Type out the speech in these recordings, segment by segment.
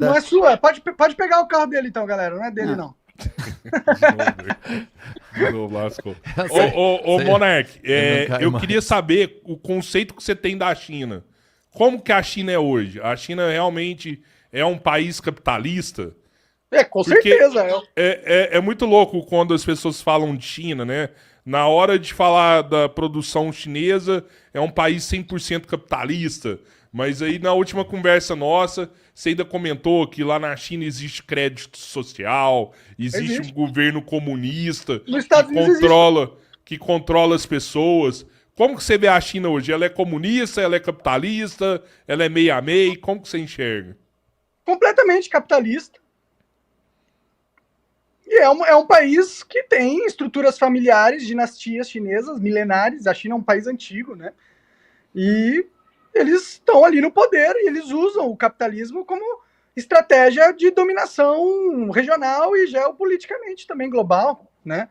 Não é sua. Pode pegar o carro dele então, galera. Não é dele, não. De novo, lascou. Ô, Monark, eu queria saber o conceito que você tem da China. Como que a China é hoje? A China realmente é um país capitalista? Com certeza. É muito louco quando as pessoas falam de China, né? Na hora de falar da produção chinesa, é um país 100% capitalista. Mas aí na última conversa nossa, você ainda comentou que lá na China existe crédito social, existe um governo comunista que controla as pessoas. Como que você vê a China hoje? Ela é comunista, ela é capitalista, ela é meio a meio? Como que você enxerga? Completamente capitalista. E é um país que tem estruturas familiares, dinastias chinesas, milenares. A China é um país antigo, né? E eles estão ali no poder e eles usam o capitalismo como estratégia de dominação regional e geopoliticamente também global, né?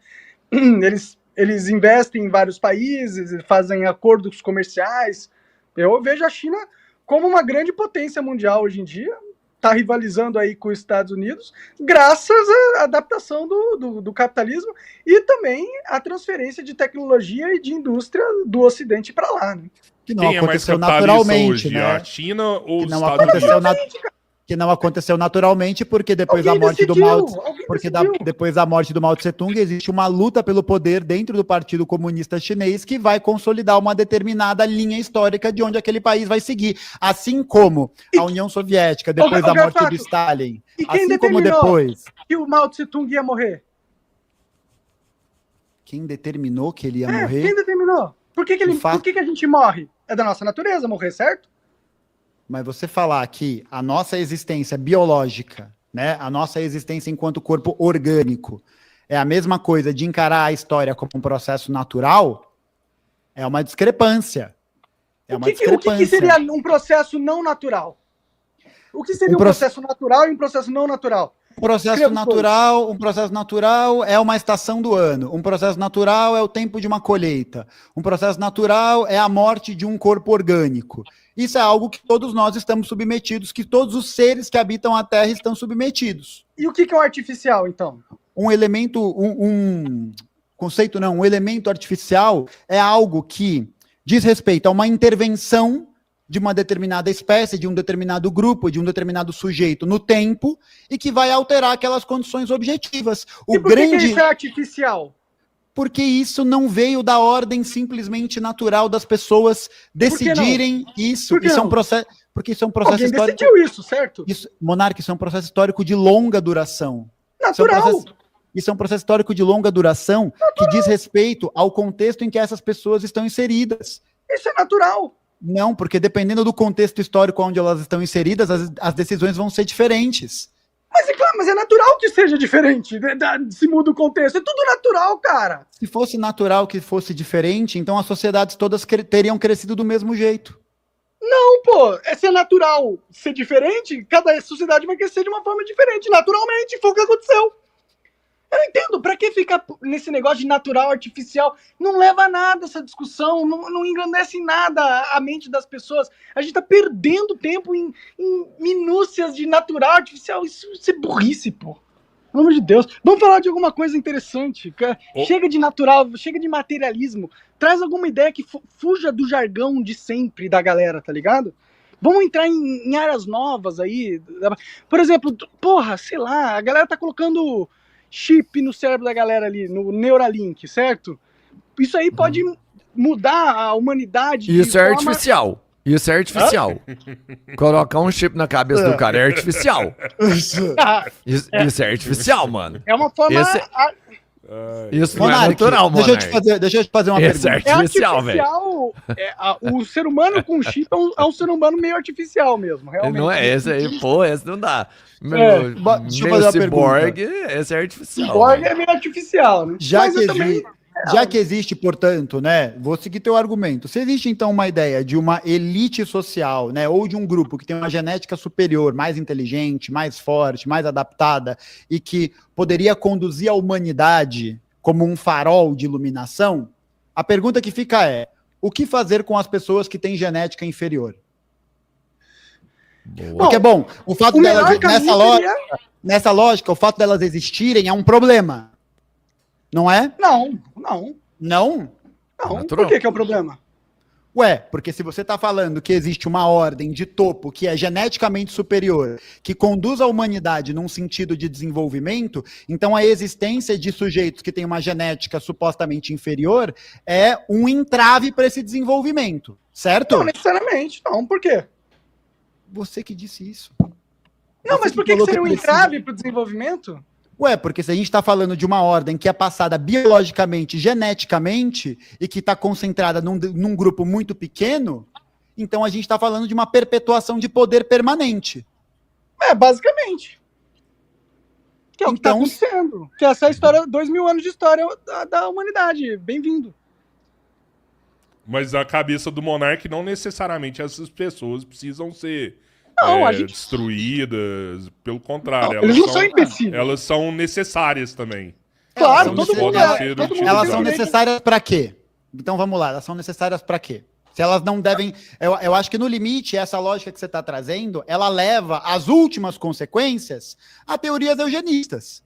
Eles investem em vários países, fazem acordos comerciais. Eu vejo a China como uma grande potência mundial hoje em dia, está rivalizando aí com os Estados Unidos, graças à adaptação do capitalismo e também à transferência de tecnologia e de indústria do Ocidente para lá, né? Que não aconteceu naturalmente, hoje, né? A China ou os Estados Unidos? Que não aconteceu naturalmente, porque depois da morte do Mao, depois da morte do Mao Tse Tung, existe uma luta pelo poder dentro do Partido Comunista Chinês que vai consolidar uma determinada linha histórica de onde aquele país vai seguir. Assim como a União Soviética, depois da morte do Stalin. E quem assim como depois que o Mao Tse Tung ia morrer? Quem determinou que ele ia morrer? Quem determinou? Por que a gente morre? É da nossa natureza morrer, certo? Mas você falar que a nossa existência biológica, né, a nossa existência enquanto corpo orgânico, é a mesma coisa de encarar a história como um processo natural, é uma discrepância. O que seria um processo não natural? O que seria um processo natural e um processo não natural? Um processo natural é uma estação do ano. Um processo natural é o tempo de uma colheita. Um processo natural é a morte de um corpo orgânico. Isso é algo que todos nós estamos submetidos, que todos os seres que habitam a Terra estão submetidos. E o que é um artificial, então? Um elemento artificial é algo que diz respeito a uma intervenção de uma determinada espécie, de um determinado grupo, de um determinado sujeito no tempo e que vai alterar aquelas condições objetivas. E por que isso é artificial? Porque isso não veio da ordem simplesmente natural das pessoas decidirem isso. Isso é um processo, porque isso é um processo histórico. Alguém decidiu isso, certo? Monarca, isso é um processo histórico de longa duração. Natural. Isso é um processo histórico de longa duração que diz respeito ao contexto em que essas pessoas estão inseridas. Isso é natural. Não, porque dependendo do contexto histórico onde elas estão inseridas, as decisões vão ser diferentes. Mas é natural que seja diferente, se muda o contexto. É tudo natural, cara. Se fosse natural que fosse diferente, então as sociedades todas teriam crescido do mesmo jeito. Não, pô. Se é natural ser diferente, cada sociedade vai crescer de uma forma diferente. Naturalmente, foi o que aconteceu. Eu não entendo, pra que ficar nesse negócio de natural, artificial? Não leva a nada essa discussão, não engrandece em nada a mente das pessoas. A gente tá perdendo tempo em minúcias de natural, artificial. Isso é burrice, pô. Pelo amor de Deus. Vamos falar de alguma coisa interessante. Chega de natural, chega de materialismo. Traz alguma ideia que fuja do jargão de sempre da galera, tá ligado? Vamos entrar em áreas novas aí. Por exemplo, sei lá, a galera tá colocando chip no cérebro da galera ali, no Neuralink, certo? Isso aí pode mudar a humanidade. Isso é artificial. Isso é artificial. Colocar um chip na cabeça do cara é artificial. Isso é artificial, mano. É uma forma... Isso não é natural, mano. Deixa eu te fazer uma pergunta. Isso é artificial, velho. O ser humano com chip é um ser humano meio artificial mesmo, realmente. Não é esse aí, esse não dá. Deixa eu fazer uma ciborgue, esse é artificial. Ciborgue é meio artificial, né? Já que existe, portanto, né? Vou seguir teu argumento. Se existe, então, uma ideia de uma elite social, né? Ou de um grupo que tem uma genética superior, mais inteligente, mais forte, mais adaptada, e que poderia conduzir a humanidade como um farol de iluminação, a pergunta que fica é: o que fazer com as pessoas que têm genética inferior? Porque, bom, o fato O delas, melhor caminho seria... nessa lógica, o fato delas existirem é um problema. Não é? Não. Não? Por que é o problema? Ué, porque se você está falando que existe uma ordem de topo que é geneticamente superior, que conduz a humanidade num sentido de desenvolvimento, então a existência de sujeitos que têm uma genética supostamente inferior é um entrave para esse desenvolvimento, certo? Não necessariamente, não. Por quê? Você que disse isso. Não, Você mas por que falou seria um precisa- entrave para o desenvolvimento? Ué, porque se a gente está falando de uma ordem que é passada biologicamente, geneticamente, e que está concentrada num grupo muito pequeno, então a gente está falando de uma perpetuação de poder permanente. Basicamente. Que é o que está Então- acontecendo. Que essa é a história, 2000 anos de história da humanidade. Bem-vindo. Mas a cabeça do monarca não necessariamente essas pessoas precisam ser Não, a gente... destruídas. Pelo contrário, Não, eles não são imbecis. elas são necessárias também. Claro, Elas todo são mundo necessárias- é. Todo mundo Elas tem são direito. necessárias para quê? Então vamos lá, elas são necessárias para quê? Se elas não devem. Eu acho que no limite, essa lógica que você está trazendo, ela leva as últimas consequências a teorias eugenistas.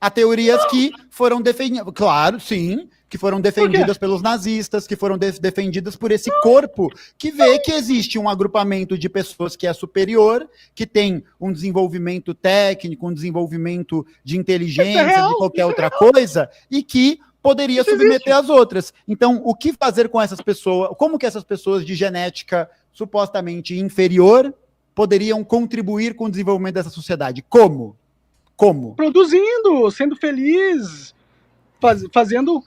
A teorias que foram defendidas. Claro, sim, que foram defendidas pelos nazistas, que foram defendidas por esse corpo que vê que existe um agrupamento de pessoas que é superior, que tem um desenvolvimento técnico, um desenvolvimento de inteligência, real, de qualquer isso é outra coisa, e que poderia Isso submeter as outras. Então, o que fazer com essas pessoas? Como que essas pessoas de genética supostamente inferior poderiam contribuir com o desenvolvimento dessa sociedade? Como? Produzindo, sendo feliz, fazendo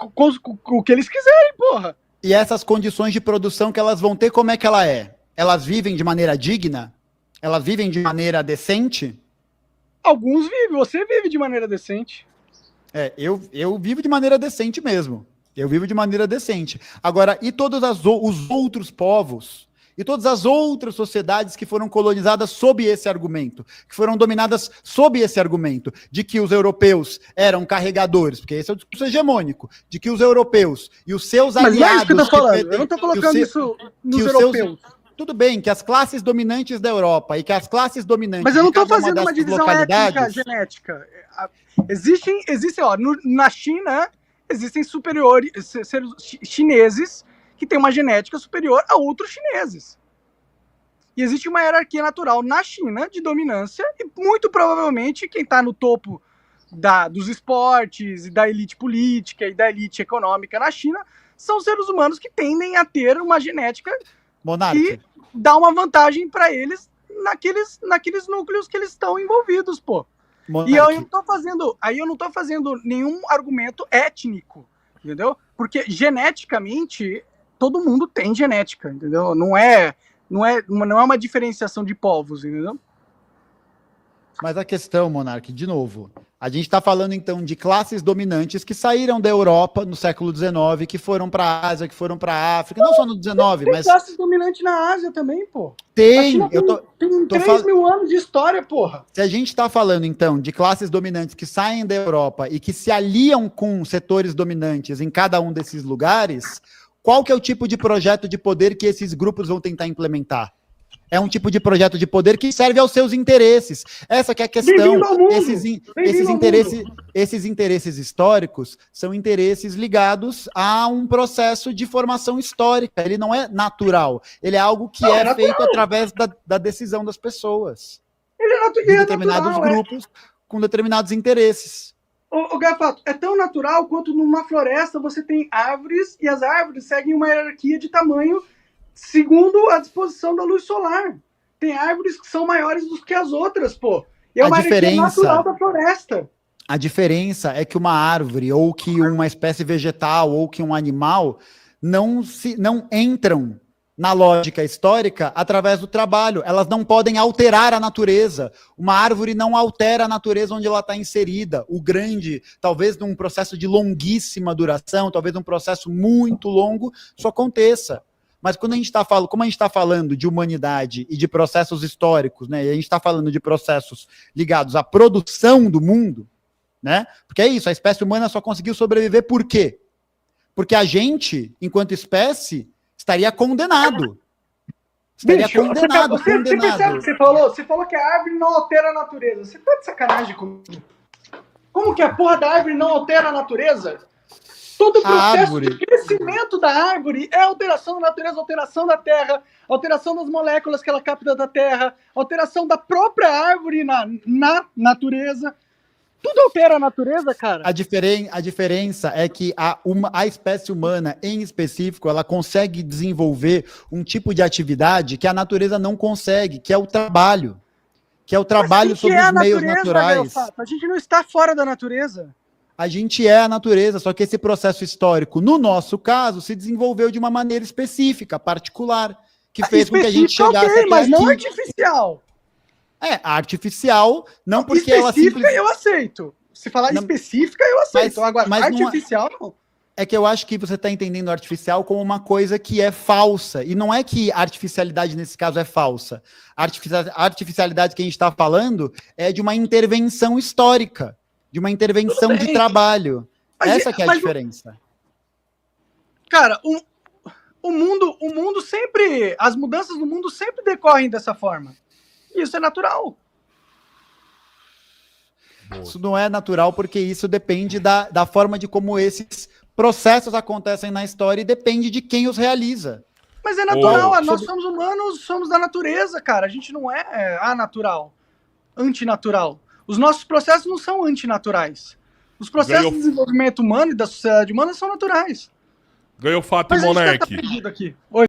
o que eles quiserem, porra. E essas condições de produção que elas vão ter, como é que ela é? Elas vivem de maneira digna? Elas vivem de maneira decente? Alguns vivem, você vive de maneira decente. Eu vivo de maneira decente mesmo. Eu vivo de maneira decente. Agora, e todos os outros povos, e todas as outras sociedades que foram colonizadas sob esse argumento, que foram dominadas sob esse argumento, de que os europeus eram carregadores, porque esse é o discurso hegemônico, de que os europeus e os seus Mas não é isso aliados... que eu tô falando. que Eu não tô que colocando os isso nos os europeus. Tudo bem, que as classes dominantes da Europa e que as classes dominantes Mas eu não de tô cada fazendo uma dessas divisão étnica, genética. Existem, ó, na China, existem superiores, seres chineses que têm uma genética superior a outros chineses. E existe uma hierarquia natural na China de dominância e muito provavelmente quem está no topo dos esportes e da elite política e da elite econômica na China são seres humanos que tendem a ter uma genética Monarca. que dá uma vantagem para eles naqueles núcleos que eles estão envolvidos, pô. E eu não tô fazendo nenhum argumento étnico, entendeu? Porque geneticamente todo mundo tem genética, entendeu? Não é uma diferenciação de povos, entendeu? Mas a questão, Monark, de novo, a gente está falando então de classes dominantes que saíram da Europa no século XIX, que foram para a Ásia, que foram para a África, não só no XIX, Tem mas classes dominantes na Ásia também, pô. A tem. China tem 3 mil anos de história, porra. Se a gente está falando então de classes dominantes que saem da Europa e que se aliam com setores dominantes em cada um desses lugares, qual que é o tipo de projeto de poder que esses grupos vão tentar implementar? É um tipo de projeto de poder que serve aos seus interesses. Essa que é a questão. Bem-vindo ao mundo. Esses interesses históricos são interesses ligados a um processo de formação histórica. Ele não é natural. Ele é algo que é feito através da decisão das pessoas. Ele é De determinados grupos com determinados interesses. O Gafato, é tão natural quanto numa floresta você tem árvores e as árvores seguem uma hierarquia de tamanho segundo a disposição da luz solar. Tem árvores que são maiores do que as outras, pô. E é uma hierarquia natural da floresta. A diferença é que uma árvore, ou que uma espécie vegetal, ou que um animal, não entram na lógica histórica através do trabalho. Elas não podem alterar a natureza. Uma árvore não altera a natureza onde ela está inserida. O grande, talvez num processo de longuíssima duração, talvez num processo muito longo, isso aconteça. Mas quando como a gente está falando de humanidade e de processos históricos, né, e a gente está falando de processos ligados à produção do mundo, né, porque é isso, a espécie humana só conseguiu sobreviver por quê? Porque a gente, enquanto espécie, estaria condenado. Estaria Bicho, condenado, você percebe condenado. o que você falou que a árvore não altera a natureza. Você tá de sacanagem comigo? Como que a porra da árvore não altera a natureza? Todo o processo de crescimento da árvore é alteração da natureza, alteração da terra, alteração das moléculas que ela capta da terra, alteração da própria árvore na natureza. Tudo altera a natureza, cara. A diferença é que a espécie humana, em específico, ela consegue desenvolver um tipo de atividade que a natureza não consegue, que é o trabalho. Que é o trabalho sobre os meios naturais. A gente não está fora da natureza. A gente é a natureza, só que esse processo histórico, no nosso caso, se desenvolveu de uma maneira específica, particular, que fez com que a gente chegasse até mas não aqui. artificial. Artificial, não porque ela específica eu aceito. Se falar específica, eu aceito. Agora, artificial, não. É que eu acho que você está entendendo artificial como uma coisa que é falsa. E não é que a artificialidade, nesse caso, é falsa. A artificialidade que a gente está falando é de uma intervenção histórica, de uma intervenção de trabalho. Essa que é a diferença. Cara, o mundo sempre... As mudanças do mundo sempre decorrem dessa forma. Isso é natural. Isso não é natural porque isso depende da forma de como esses processos acontecem na história e depende de quem os realiza. Mas é natural, nós somos humanos, somos da natureza, cara. A gente não é anatural, antinatural. Os nossos processos não são antinaturais. Os processos de desenvolvimento humano e da sociedade humana são naturais. Ganhou fato, Monark. Mas a gente tá perdido aqui. Oi.